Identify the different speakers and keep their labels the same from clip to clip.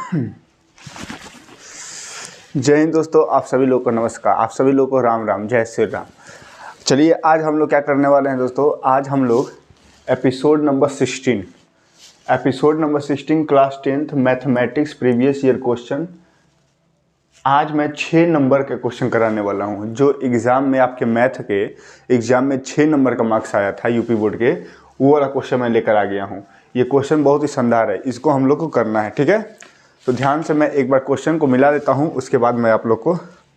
Speaker 1: जय हिंद दोस्तों, आप सभी लोगों को नमस्कार, आप सभी लोगों को राम राम, जय श्री राम। चलिए आज हम लोग क्या करने वाले हैं दोस्तों, आज हम लोग episode number 16 class 10th mathematics previous year question. आज मैं 6 नंबर के क्वेश्चन कराने वाला हूं। जो एग्ज़ाम में आपके मैथ के एग्ज़ाम में 6 नंबर का मार्क्स आया था यूपी बोर्ड के, वो वाला क्वेश्चन मैं लेकर आ गया हूं। ये क्वेश्चन बहुत ही शानदार है, इसको हम लोग को करना है, ठीक है। तो ध्यान से मैं एक बार क्वेश्चन को मिला देता हूं, उसके बाद मैं आप लोग को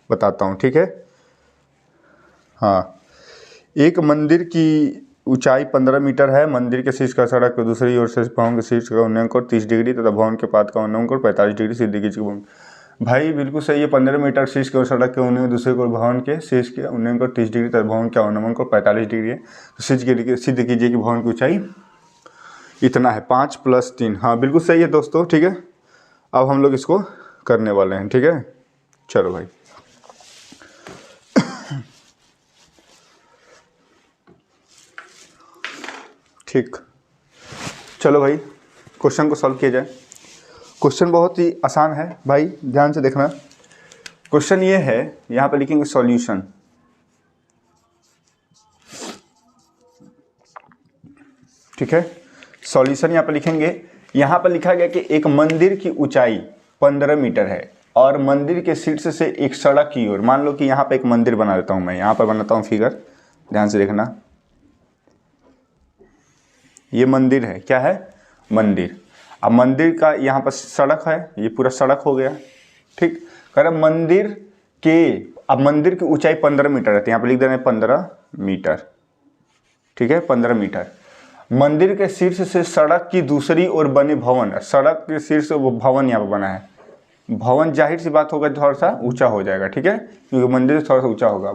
Speaker 1: बताता हूं, ठीक है। हाँ, एक मंदिर की ऊंचाई 15 मीटर है। मंदिर के शीर्ष का सड़क दूसरी ओर से भवन के शीर्ष का उन्नयन कोण 30 डिग्री तथा भवन के पाद का उन्नयन कोण 45 डिग्री सीधी खींच के। भाई बिल्कुल सही है, 15 मीटर शीर्ष की ओर सड़क के उन्नयन दूसरे को भवन के शीर्ष के उन्नयन कोण 30 डिग्री तथा भवन का उन्नयन कोण 45 डिग्री है। तो सिद्ध कीजिए कि भवन की ऊंचाई इतना है, 5 + 3। हाँ बिल्कुल सही है दोस्तों, ठीक है। अब हम लोग इसको करने वाले हैं, ठीक है। चलो भाई, ठीक, चलो भाई क्वेश्चन को सॉल्व किया जाए। क्वेश्चन बहुत ही आसान है भाई, ध्यान से देखना। क्वेश्चन ये है, यहाँ पे लिखेंगे सॉल्यूशन, ठीक है। सॉल्यूशन यहाँ पे लिखेंगे। यहाँ पर लिखा गया कि एक मंदिर की ऊंचाई 15 मीटर है और मंदिर के शीर्ष से एक सड़क की ओर, मान लो कि यहाँ पे एक मंदिर बना देता हूँ मैं, यहाँ पर बनाता हूँ फिगर, ध्यान से देखना। ये मंदिर है, क्या है, मंदिर। अब मंदिर का यहाँ पर सड़क है, ये पूरा सड़क हो गया, ठीक। कह रहे मंदिर के, अब मंदिर की ऊंचाई 15 मीटर है, तो यहाँ पर लिख देना 15 मीटर, ठीक है, 15 मीटर। मंदिर के शीर्ष से सड़क की दूसरी ओर बने भवन, सड़क के शीर्ष वो भवन यहाँ पर बना है। भवन जाहिर सी बात होगा थोड़ा सा ऊंचा हो जाएगा, ठीक है, क्योंकि मंदिर थोड़ा सा ऊंचा होगा।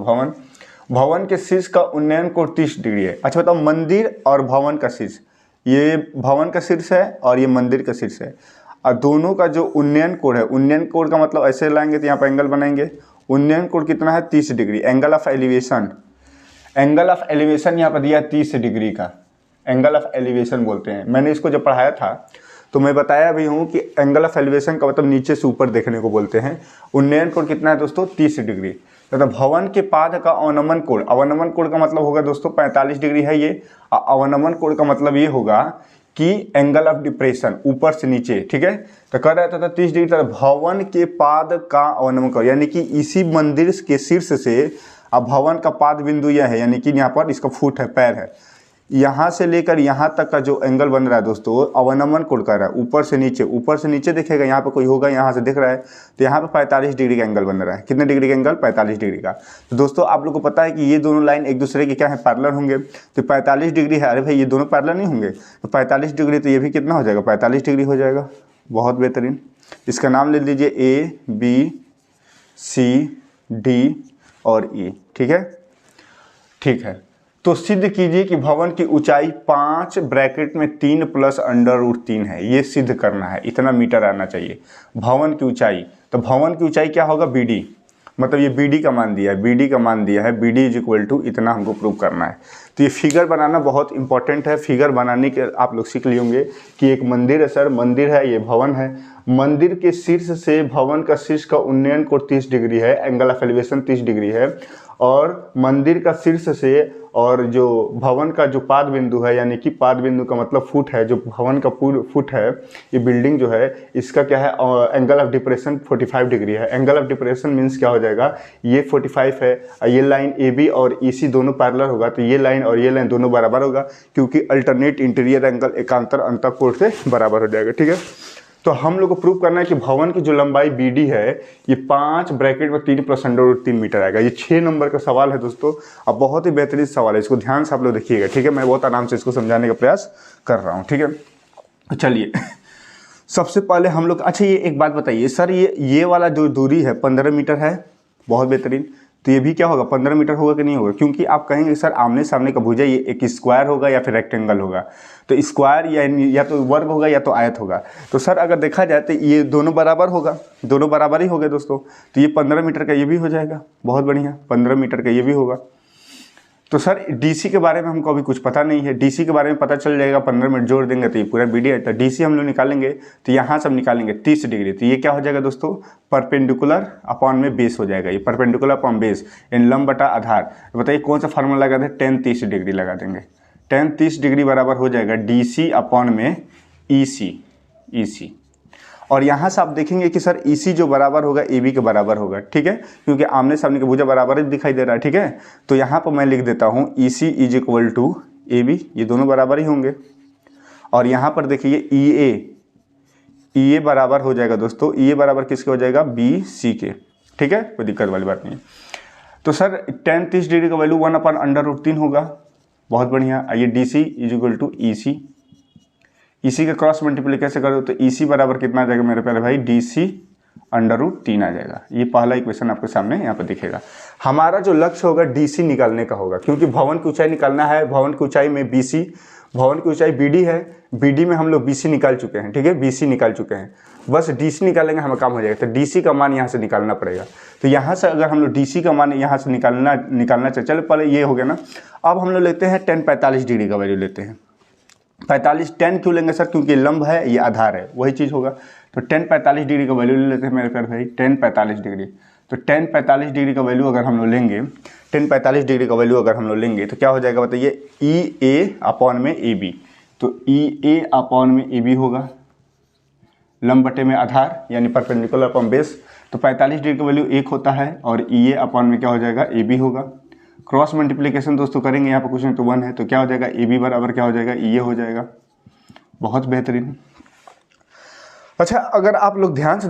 Speaker 1: भवन के शीर्ष का उन्नयन कोण 30 डिग्री है। अच्छा बताओ, मंदिर और भवन का शीर्ष, ये भवन का शीर्ष है और ये मंदिर का शीर्ष है, और दोनों का जो उन्नयन कोण है, उन्नयन कोण का मतलब ऐसे लाएंगे तो यहाँ पर एंगल बनाएंगे। उन्नयन कोण कितना है, 30 डिग्री। एंगल ऑफ एलिवेशन, यहाँ पर दिया 30 डिग्री का, एंगल ऑफ एलिवेशन बोलते हैं। मैंने इसको जब पढ़ाया था तो मैं बताया भी हूँ कि एंगल ऑफ एलिवेशन का मतलब नीचे से ऊपर देखने को बोलते हैं। उन्नयन कोण कितना है दोस्तों, 30 डिग्री। तथा भवन के पाद का अवनमन कोण, अवनमन कोण का मतलब होगा दोस्तों 45 डिग्री है ये। अवनमन कोण का मतलब ये होगा कि एंगल ऑफ डिप्रेशन, ऊपर से नीचे, ठीक है। तो कह रहा था 30 डिग्री। तथा भवन के पाद का अवनमन कोण, यानी कि इसी मंदिर के शीर्ष से, अब भवन का पाद बिंदु यह है, यानी कि यहाँ पर इसका फुट है, पैर है, यहाँ से लेकर यहाँ तक का जो एंगल बन रहा है दोस्तों, अवनमन कोण कर रहा है, ऊपर से नीचे देखेगा, यहाँ पे कोई होगा, यहाँ से दिख रहा है, तो यहाँ पे 45 डिग्री का एंगल बन रहा है। कितने डिग्री का एंगल, 45 डिग्री का। तो दोस्तों आप लोग को पता है कि ये दोनों लाइन एक दूसरे के क्या है, पैरेलल होंगे। तो 45 डिग्री है, अरे भाई ये दोनों पैरेलल नहीं होंगे, तो 45 डिग्री, तो ये भी कितना हो जाएगा, 45 डिग्री हो जाएगा। बहुत बेहतरीन। इसका नाम ले लीजिए A B C D और E, ठीक है, ठीक है। तो सिद्ध कीजिए कि भवन की ऊंचाई 5 ब्रैकेट में 3 + √3 है। ये सिद्ध करना है, इतना मीटर आना चाहिए भवन की ऊंचाई। तो भवन की ऊंचाई क्या होगा, BD, मतलब ये BD का मान दिया है, BD का मान दिया है, BD = इतना हमको प्रूव करना है। तो ये फिगर बनाना बहुत इंपॉर्टेंट है। फिगर बनाने के आप लोग सीख लिए होंगे कि एक मंदिर है सर, मंदिर है, ये भवन है। मंदिर के शीर्ष से भवन का शीर्ष का उन्नयन कोण 30 डिग्री है, एंगल ऑफ एलिवेशन 30 डिग्री है। और मंदिर का शीर्ष से और जो भवन का जो पाद बिंदु है, यानी कि पाद बिंदु का मतलब फुट है, जो भवन का पूर्ण फुट है, ये बिल्डिंग जो है इसका क्या है, एंगल ऑफ डिप्रेशन 45 डिग्री है। एंगल ऑफ डिप्रेशन मीन्स क्या हो जाएगा, ये 45 है, ये लाइन AB और EC दोनों पैरेलल होगा, तो ये लाइन और ये लाइन दोनों बराबर होगा, क्योंकि अल्टरनेट इंटीरियर एंगल एकांतर अंतःकोण से बराबर हो जाएगा, ठीक है। तो हम लोग को प्रूव करना है कि भवन की जो लंबाई BD है, ये 5 ब्रैकेट में 3 + √3 मीटर आएगा। ये 6 नंबर का सवाल है दोस्तों। अब बहुत ही बेहतरीन सवाल है, इसको ध्यान से आप लोग देखिएगा, ठीक है। मैं बहुत आराम से इसको समझाने का प्रयास कर रहा हूँ, ठीक है। चलिए सबसे पहले हम लोग, अच्छा ये एक बात बताइए सर, ये वाला जो दूरी है 15 मीटर है, बहुत बेहतरीन। तो ये भी क्या होगा, 15 मीटर होगा कि नहीं होगा, क्योंकि आप कहेंगे सर आमने सामने का भुजा, ये एक स्क्वायर होगा या फिर रेक्टेंगल होगा। तो स्क्वायर या तो वर्ग होगा या तो आयत होगा। तो सर अगर देखा जाए तो ये दोनों बराबर होगा, दोनों बराबर ही हो गए दोस्तों। तो ये 15 मीटर का ये भी हो जाएगा, बहुत बढ़िया, 15 मीटर का ये भी होगा। तो सर डीसी के बारे में हमको अभी कुछ पता नहीं है, डीसी के बारे में पता चल जाएगा, 15 मिनट जोड़ देंगे तो ये पूरा वीडियो है। तो डीसी हम लोग निकालेंगे तो यहाँ से हम निकालेंगे 30 डिग्री, तो ये क्या हो जाएगा दोस्तों, परपेंडिकुलर अपॉन में बेस हो जाएगा, ये परपेंडिकुलर अपॉन बेस इन लंब बटा आधार। बताइए कौन सा फार्मूला लगा दें, tan 30 डिग्री लगा देंगे। tan 30 डिग्री बराबर हो जाएगा डीसी अपॉन में ईसी। और यहाँ से आप देखेंगे कि सर ईसी जो बराबर होगा AB के बराबर होगा, ठीक है, क्योंकि आमने सामने के भुजा बराबर ही दिखाई दे रहा है, ठीक है। तो यहाँ पर मैं लिख देता हूँ EC is equal to AB, ये दोनों बराबर ही होंगे। और यहाँ पर देखिए EA बराबर हो जाएगा दोस्तों, EA बराबर किसके हो जाएगा, BC के, ठीक है, कोई दिक्कत वाली बात नहीं है। तो सर tan 30 डिग्री का वैल्यू 1/√3 होगा, बहुत बढ़िया। आइए DC is equal to EC, इसी का क्रॉस मल्टीप्लिकेशन करो तो EC बराबर कितना आ जाएगा मेरे प्यारे भाई, DC √3 आ जाएगा। ये पहला इक्वेशन आपके सामने यहाँ पर दिखेगा। हमारा जो लक्ष्य होगा DC निकालने का होगा, क्योंकि भवन की ऊंचाई निकालना है। भवन की ऊंचाई में BC, भवन की ऊंचाई BD है, BD में हम लोग BC निकाल चुके हैं, ठीक है, BC निकाल चुके हैं, बस DC निकालेंगे हमें काम हो जाएगा। तो DC का मान यहाँ से निकालना पड़ेगा। तो यहाँ से अगर हम लोग DC का मान यहाँ से निकालना चाहिए, चलो पहले ये हो गया ना। अब हम लोग लेते हैं tan 45 डिग्री का वैल्यू लेते हैं। 45 tan क्यों लेंगे सर, क्योंकि लंब है, ये आधार है, वही चीज़ होगा। तो tan 45 डिग्री का वैल्यू ले लेते हैं मेरे प्यारे भाई, tan 45 डिग्री। तो tan 45 डिग्री का वैल्यू अगर हम लोग लेंगे, tan 45 डिग्री का वैल्यू अगर हम लोग लेंगे तो क्या हो जाएगा बताइए, EA अपॉन में AB। तो EA अपॉन में AB होगा, लंब बटे में आधार यानी परपेंडिकुलर अपॉन बेस। तो 45 डिग्री का वैल्यू 1 होता है और EA अपॉन में क्या हो जाएगा, AB होगा। क्रॉस मल्टीप्लिकेशन दोस्तों करेंगे, यहाँ पर कुछ नहीं तो 1 है, तो क्या हो जाएगा, AB बराबर क्या हो जाएगा, EA हो जाएगा। बहुत बेहतरीन। अच्छा, अगर आप लोग ध्यान से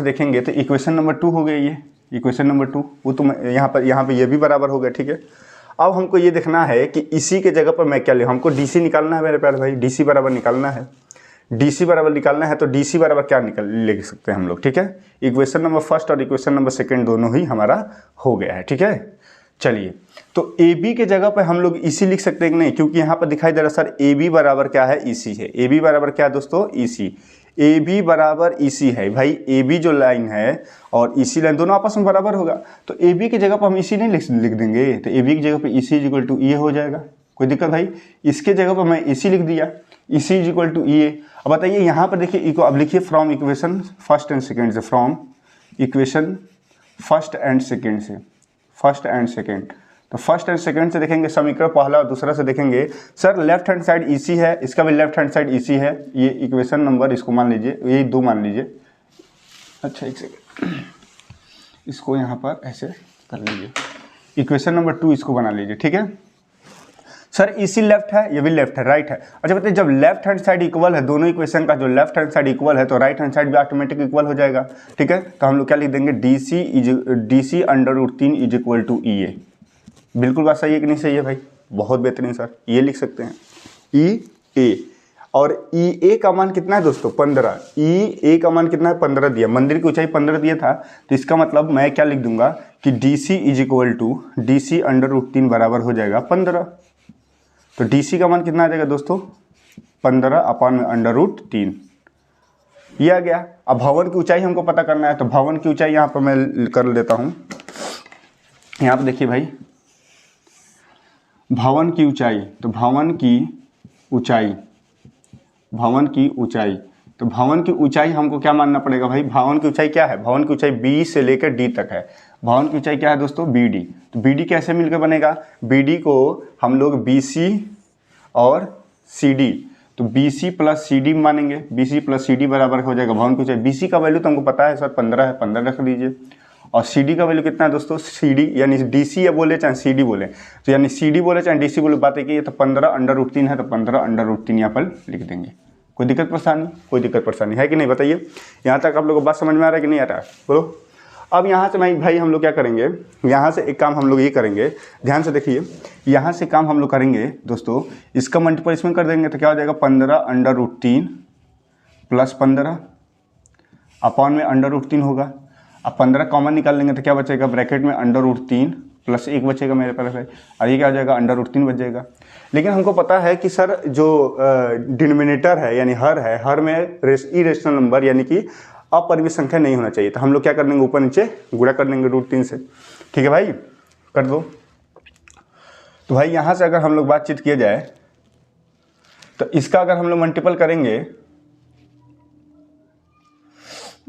Speaker 1: देखेंगे तो इक्वेशन नंबर 2 हो गई, ये इक्वेशन नंबर 2, वो तो यहाँ पर ये भी बराबर हो गया, ठीक है। अब हमको ये देखना है कि इसी के जगह पर मैं क्या ले, हमको DC निकालना है मेरे प्यारे भाई, DC बराबर निकालना है। DC बराबर निकालना है तो DC बराबर क्या ले सकते हैं हम लोग, ठीक है। इक्वेशन नंबर फर्स्ट और इक्वेशन नंबर सेकेंड दोनों ही हमारा हो गया है, ठीक है। चलिए, तो AB के जगह पर हम लोग EC लिख सकते हैं कि नहीं, क्योंकि यहाँ पर दिखाई दे रहा है सर AB बराबर क्या है, EC है। AB बराबर क्या है दोस्तों, EC। AB बराबर EC है भाई, AB जो लाइन है और EC लाइन दोनों आपस में बराबर होगा। तो AB की जगह पर हम EC नहीं लिख देंगे, तो AB की जगह पर EC is equal to EA हो जाएगा। कोई दिक्कत भाई, इसके जगह पर मैं EC लिख दिया, EC is equal to EA। अब बताइए यहाँ पर देखिए, अब लिखिए from equation first and second से, from equation first and second से, फर्स्ट एंड सेकेंड। तो फर्स्ट एंड सेकेंड से देखेंगे समीकरण पहला और दूसरा से देखेंगे, sir left hand side EC है, इसका भी लेफ्ट हैंड साइड EC है, ये इक्वेशन नंबर इसको मान लीजिए, ये 2 मान लीजिए। अच्छा एक सेकेंड, इसको यहाँ पर ऐसे कर लीजिए, इक्वेशन नंबर 2 इसको बना लीजिए, ठीक है। सर EC लेफ्ट है, ये भी लेफ्ट है, राइट है। अच्छा बताइए, जब लेफ्ट हैंड साइड इक्वल है, दोनों इक्वेशन का जो लेफ्ट हैंड साइड इक्वल है तो राइट हैंड साइड भी ऑटोमेटिक इक्वल हो जाएगा, ठीक है। तो हम लोग क्या लिख देंगे, DC √3 is equal to EA। बिल्कुल बात सही है कि नहीं सही है भाई, बहुत बेहतरीन सर, ये लिख सकते हैं EA। और EA का मान कितना है दोस्तों, 15। EA का मान कितना है, 15 दिया, मंदिर की ऊंचाई 15 दिया था, तो इसका मतलब मैं क्या लिख दूंगा कि DC is equal to DC √3 बराबर हो जाएगा 15। तो DC का मान कितना आ जाएगा दोस्तों, 15 अपॉन √3, ये आ गया। अब भवन की ऊंचाई हमको पता करना है, तो भवन की ऊंचाई यहाँ पर मैं कर लेता हूँ। यहाँ पर देखिए भाई, भवन की ऊंचाई, तो भवन की ऊंचाई, तो भवन की ऊंचाई हमको क्या मानना पड़ेगा भाई, भवन की ऊंचाई क्या है, भवन की ऊंचाई B से लेकर D तक है। भवन की ऊंचाई क्या है दोस्तों, BD। तो BD कैसे मिलकर बनेगा, BD को हम लोग BC और CD, तो BC प्लस CD मानेंगे, BC प्लस CD बराबर हो जाएगा भवन की ऊंचाई। BC का वैल्यू तो हमको पता है सर 15 है, 15 रख दीजिए। और CD का वैल्यू कितना है दोस्तों, CD यानी DC या बोले चाहे CD बोले, तो यानी CD बोले चाहे DC बोले, बात है कि ये तो 15 √3 है, तो 15 √3 यहाँ पर लिख देंगे। कोई दिक्कत परेशानी, कोई दिक्कत परेशानी है कि नहीं बताइए। यहाँ तक आप लोगों को बात समझ में आ रहा है कि नहीं आ रहा है, बोलो। अब यहाँ से भाई हम लोग क्या करेंगे, यहाँ से एक काम हम लोग ये करेंगे, ध्यान से देखिए, यहाँ से काम हम लोग करेंगे दोस्तों, इसका मल्टीपल इसमें कर देंगे तो क्या हो जाएगा, 15 √3 प्लस 15 अपॉन में √3 होगा। अब 15 कॉमन निकाल लेंगे तो क्या बचेगा, ब्रैकेट में √3 प्लस 1 बचेगा मेरे पास है, और ये क्या हो जाएगा, √3 बच जाएगा। लेकिन हमको पता है कि सर जो डिनोमिनेटर है यानी हर में इरेशनल नंबर यानी कि अपरिमित संख्या नहीं होना चाहिए। तो हम लोग क्या कर देंगे, ऊपर नीचे गुणा कर देंगे √3 से, ठीक है भाई, कर दो। तो भाई यहाँ से अगर हम लोग बातचीत किया जाए तो इसका अगर हम लोग मल्टीपल करेंगे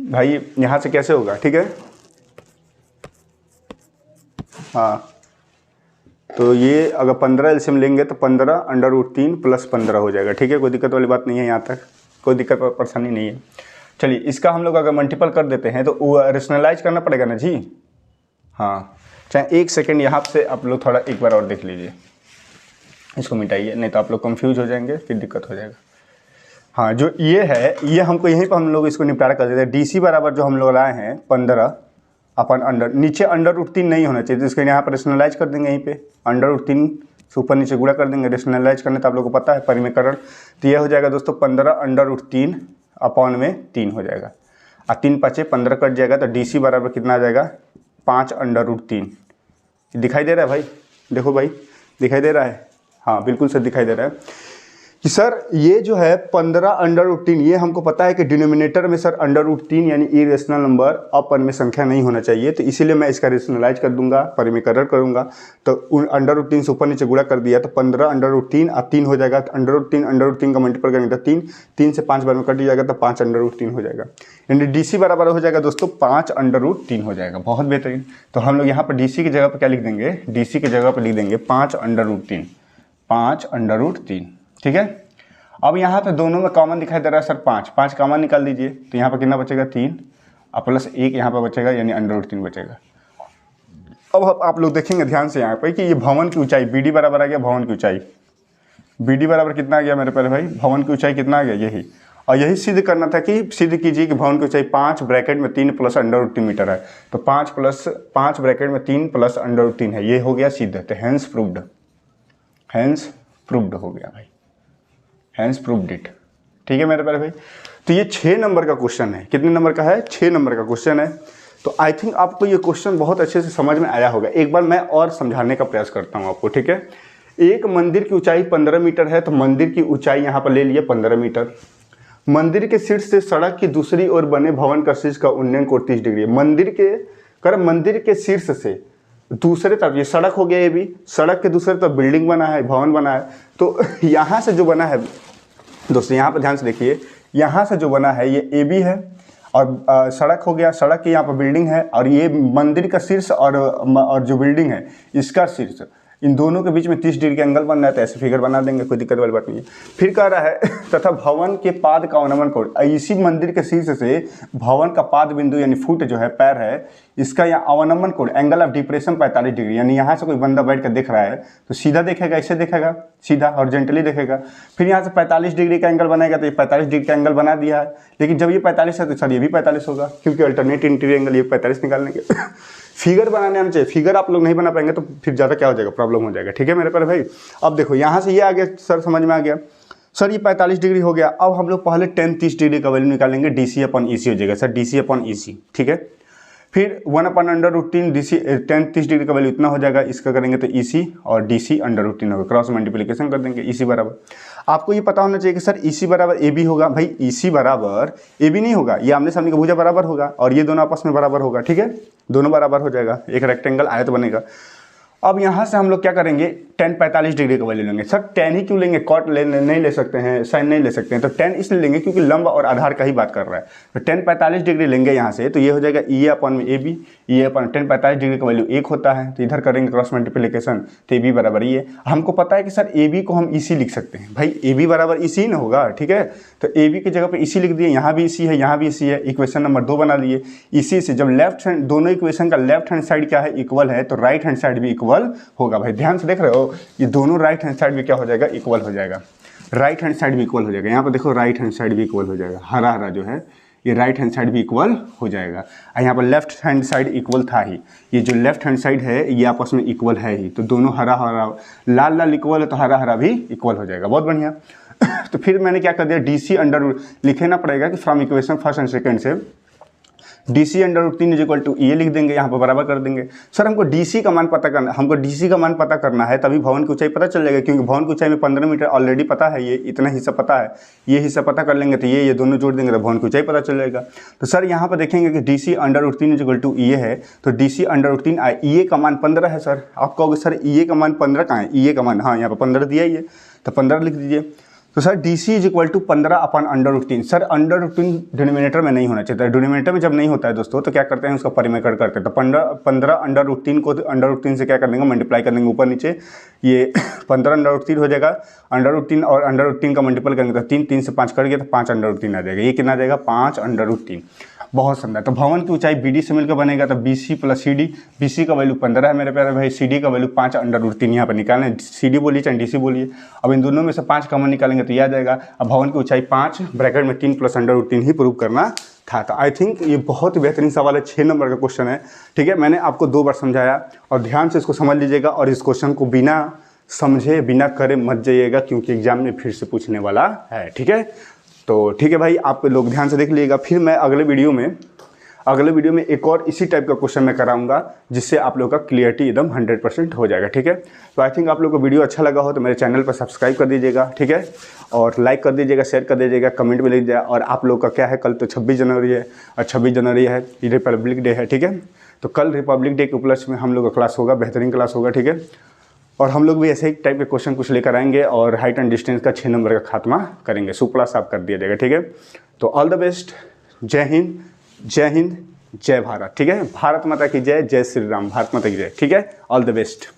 Speaker 1: भाई यहाँ से कैसे होगा, ठीक है। हाँ तो ये अगर 15 एलसीएम लेंगे तो 15√3 + 15 हो जाएगा, ठीक है। कोई दिक्कत वाली बात नहीं है, यहाँ तक कोई दिक्कत परेशानी नहीं है। चलिए इसका हम लोग अगर मल्टीपल कर देते हैं तो रेशनलाइज करना पड़ेगा ना जी। हाँ चाहे 1 सेकेंड यहाँ से आप लोग थोड़ा एक बार और देख लीजिए, इसको मिटाइए नहीं तो आप लोग कंफ्यूज हो जाएंगे, फिर दिक्कत हो जाएगा। हाँ जो ये है ये हमको यहीं पर हम लोग इसको निपटारा कर देते हैं। DC बराबर जो हम लोग लाए हैं 15 अपन अंडर, नीचे √3 नहीं होना चाहिए तो इसको यहाँ पर रेशनलाइज कर देंगे, यहीं पे √3 से ऊपर नीचे गुणा कर देंगे। रेशनलाइज करने तो आप लोगों को पता है परिमेयकरण, तो ये हो जाएगा दोस्तों 15√3/3 हो जाएगा। और 3 × 5 = 15 कट जाएगा तो DC बराबर कितना आ जाएगा 5√3। दिखाई दे रहा है भाई, देखो भाई दिखाई दे रहा है, हाँ बिल्कुल सर दिखाई दे रहा है कि सर ये जो है 15√3 ये हमको पता है कि डिनोमिनेटर में सर √3 यानी इरेशनल नंबर अपरिमेय संख्या नहीं होना चाहिए, तो इसीलिए मैं इसका रेशनलाइज कर दूंगा, परिमेयकरण करूंगा। तो √3 से ऊपर नीचे गुणा कर दिया तो 15√3 और 3 हो जाएगा। तो √3 का मल्टीपल करेंगे तो 3 से 5 बार में कट जाएगा तो 5√3 हो जाएगा, यानी DC बराबर हो जाएगा दोस्तों 5√3 हो जाएगा। बहुत बेहतरीन। तो हम लोग यहाँ पर DC की जगह पर क्या लिख देंगे, DC की जगह पर लिख देंगे 5√3, ठीक है। अब यहाँ पे दोनों में कॉमन दिखाई दे रहा है सर 5 कॉमन निकाल दीजिए तो यहाँ पर कितना बचेगा 3 और +1 यहाँ पर बचेगा यानी √3 बचेगा। अब आप लोग देखेंगे ध्यान से यहाँ पे कि ये भवन की ऊंचाई BD बराबर आ गया, भवन की ऊंचाई BD बराबर कितना आ गया मेरे पहले भाई, भवन की ऊंचाई कितना आ गया यही, और यही सिद्ध करना था कि सिद्ध कीजिए कि भवन की ऊंचाई 5 ब्रैकेट में 3 + √3 मीटर है। तो 5 ब्रैकेट में 3 + √3 है, ये हो गया सिद्ध। तो हैंस प्रूव्ड हो गया भाई, हैंस प्रूव्ड इट, ठीक है मेरे प्यारे भाई। तो ये 6 नंबर का क्वेश्चन है, कितने नंबर का है 6 नंबर का क्वेश्चन है। तो आई थिंक आपको ये क्वेश्चन बहुत अच्छे से समझ में आया होगा। एक बार मैं और समझाने का प्रयास करता हूँ आपको, ठीक है। एक मंदिर की ऊंचाई 15 मीटर है तो मंदिर की ऊंचाई यहाँ पर ले लिए 15 मीटर। मंदिर के शीर्ष से सड़क की दूसरी ओर बने भवन का शीर्ष का उन्नयन कोण 30 डिग्री है। मंदिर के शीर्ष से दूसरे तरफ, ये सड़क हो गया, ये भी सड़क के दूसरे तरफ बिल्डिंग बना है, भवन बना है। तो यहाँ से जो बना है दोस्तों, यहाँ पर ध्यान से देखिए, यहाँ से जो बना है ये AB है और सड़क हो गया, सड़क की यहाँ पर बिल्डिंग है और ये मंदिर का शीर्ष और जो बिल्डिंग है इसका शीर्ष, इन दोनों के बीच में 30 डिग्री का एंगल बन रहा है तो ऐसे फिगर बना देंगे, कोई दिक्कत वाली बात नहीं है। फिर कह रहा है तथा भवन के पाद का अवनमन कोण, इसी मंदिर के शीर्ष से भवन का पाद बिंदु यानी फुट जो है पैर है, इसका यहाँ अवनमन कोण एंगल ऑफ डिप्रेशन 45 डिग्री, यानी यहाँ से कोई बंदा बैठ कर देख रहा है तो सीधा देखेगा, ऐसे देखेगा, सीधा हॉरिजॉन्टली देखेगा। फिर यहाँ से 45 डिग्री का एंगल बनाएगा तो ये 45 डिग्री का एंगल बना दिया है। लेकिन जब ये 45 है तो सर ये भी 45 होगा, क्योंकि अल्टरनेट इंटीरियर एंगल ये 45 निकालने के फिगर बनाने आना चाहिए। फिगर आप लोग नहीं बना पाएंगे तो फिर ज़्यादा क्या हो जाएगा, प्रॉब्लम हो जाएगा, ठीक है मेरे प्यारे भाई। अब देखो यहाँ से ये आ गया सर, समझ में आ गया सर, ये 45 डिग्री हो गया। अब हम लोग पहले 10-30 डिग्री का वैल्यू निकालेंगे, DC/EC हो जाएगा सर, DC/EC, ठीक है। फिर 1/√3 DC 10-30 डिग्री का वैल्यू इतना हो जाएगा, इसका करेंगे तो EC और DC/√3 होगा, क्रॉस मल्टीप्लिकेशन कर देंगे। EC बराबर आपको ये पता होना चाहिए कि सर EC बराबर AB होगा। भाई EC बराबर AB नहीं होगा, ये आमने सामने का भुजा बराबर होगा और ये दोनों आपस में बराबर होगा, ठीक है, दोनों बराबर हो जाएगा, एक रेक्टेंगल आयत बनेगा। अब यहाँ से हम लोग क्या करेंगे, 10-45 डिग्री का वैल्यू लेंगे। सर 10 ही क्यों लेंगे, कॉट नहीं ले सकते हैं, साइन नहीं ले सकते हैं, तो 10 इसलिए लेंगे क्योंकि लंब और आधार का ही बात कर रहा है। तो 10-45 डिग्री लेंगे यहाँ से, तो ये हो जाएगा EA/AB, EA/10-45 डिग्री का वैल्यू 1 होता है, तो इधर करेंगे क्रॉस मल्टीप्लिकेशन तो AB बराबर ये। हमको पता है कि सर AB को हम EC लिख सकते हैं, भाई AB बराबर EC ना होगा, ठीक है। तो AB की जगह पर EC लिख दिए, यहाँ भी EC है, यहाँ भी EC है, इक्वेशन नंबर 2 बना लिए। EC से जब लेफ्ट हैंड, दोनों इक्वेशन का लेफ्ट हैंड साइड क्या है, इक्वल है, तो राइट हैंड साइड भी इक्वल होगा। भाई ध्यान से देख रहे हो, ये दोनों राइट हैंड साइड भी क्या हो जाएगा, इक्वल हो जाएगा, राइट हैंड साइड भी इक्वल हो जाएगा। यहाँ पर देखो राइट हैंड साइड भी इक्वल हो जाएगा, हरा हरा जो है ये राइट हैंड साइड भी इक्वल हो जाएगा। और यहाँ पर लेफ्ट हैंड साइड इक्वल था ही, ये जो लेफ्ट हैंड साइड है ये आपस में इक्वल है ही, तो दोनों हरा हरा, लाल लाल इक्वल है तो हरा हरा भी इक्वल हो जाएगा, बहुत बढ़िया। तो फिर मैंने क्या कर दिया, DC अंडर लिखे ना पड़ेगा कि from equation first and second से DC under root 3 is equal to ये लिख देंगे, यहाँ पर बराबर कर देंगे। सर हमको DC का मान पता करना है, तभी भवन की ऊंचाई पता चल जाएगा, क्योंकि भवन की ऊंचाई में 15 मीटर ऑलरेडी पता है, ये इतना हिस्सा पता है, ये हिस्सा पता कर लेंगे तो ये दोनों जोड़ देंगे तो भवन की ऊंचाई पता चल जाएगा। तो सर यहाँ पर देखेंगे कि DC under root 3 is equal to ये है, तो DC अंडर रूट 3 ये का मान 15 है। सर आप कहोगे सर ये का मान 15 कहाँ है, ये का मान, हाँ यहाँ पर 15 दिया ही है, तो 15 लिख दीजिए। तो sir DC is equal to 15 अपन under root 3। Sir under root 3 denominator में नहीं होना चाहिए, तो डिनोमिनेटर में जब नहीं होता है दोस्तों तो क्या करते हैं, उसका परिमेय करते हैं। तो 15 अंडर रूट 3 को अंडर रूट 3 से क्या कर देंगे, मल्टीप्लाई कर देंगे ऊपर नीचे, ये 15 अंडर रूट 3 हो जाएगा, अंडर रूट 3 और अंडर रूट 3 का मल्टीपल करेंगे तो 3 से 5 करेंगे तो 5 अंडर रूट 3 आ जाएगा। ये कितना आ जाएगा, 5 अंडर रूट 3। बहुत सुंदर। तो भवन की ऊंचाई BD से मिलकर बनेगा, तो BC प्लस CD, BC का वैल्यू 15 है मेरे प्यारे भाई, CD का वैल्यू 5 अंडर रूट 3 यहाँ पर निकालें, CD बोलिए चाहे DC बोलिए। अब इन दोनों में से 5 कॉमन निकालेंगे तो यह आ जाएगा। अब भवन की ऊंचाई 5 ब्रैकेट में 3 प्लस अंडर रूट 3 ही प्रूव करना था। तो आई थिंक ये बहुत ही बेहतरीन सवाल है, 6 नंबर का क्वेश्चन है। ठीक है, मैंने आपको 2 बार समझाया और ध्यान से इसको समझ लीजिएगा, और इस क्वेश्चन को बिना समझे बिना करे मत जाइएगा, क्योंकि एग्जाम में फिर से पूछने वाला है। ठीक है, तो ठीक है भाई, आप लोग ध्यान से देख लीजिएगा। फिर मैं अगले वीडियो में एक और इसी टाइप का क्वेश्चन मैं कराऊंगा, जिससे आप लोगों का क्लियरिटी एकदम 100% हो जाएगा। ठीक है, तो आई थिंक आप लोगों को वीडियो अच्छा लगा हो तो मेरे चैनल पर सब्सक्राइब कर दीजिएगा। ठीक है, और लाइक कर दीजिएगा, शेयर कर दीजिएगा, कमेंट में लिख दीजिएगा। और आप लोग का क्या है, कल तो 26 जनवरी है और 26 जनवरी है, रिपब्लिक डे है। ठीक है, तो कल रिपब्लिक डे के उपलक्ष्य में हम लोग का क्लास होगा, बेहतरीन क्लास होगा। ठीक है, और हम लोग भी ऐसे ही टाइप के क्वेश्चन कुछ लेकर आएंगे और हाइट एंड डिस्टेंस का 6 नंबर का खात्मा करेंगे, सुपड़ा साफ कर दिया जाएगा। ठीक है, तो ऑल द बेस्ट, जय हिंद, जय हिंद, जय भारत। ठीक है, भारत माता की जय, जय श्री राम, भारत माता की जय। ठीक है, ऑल द बेस्ट।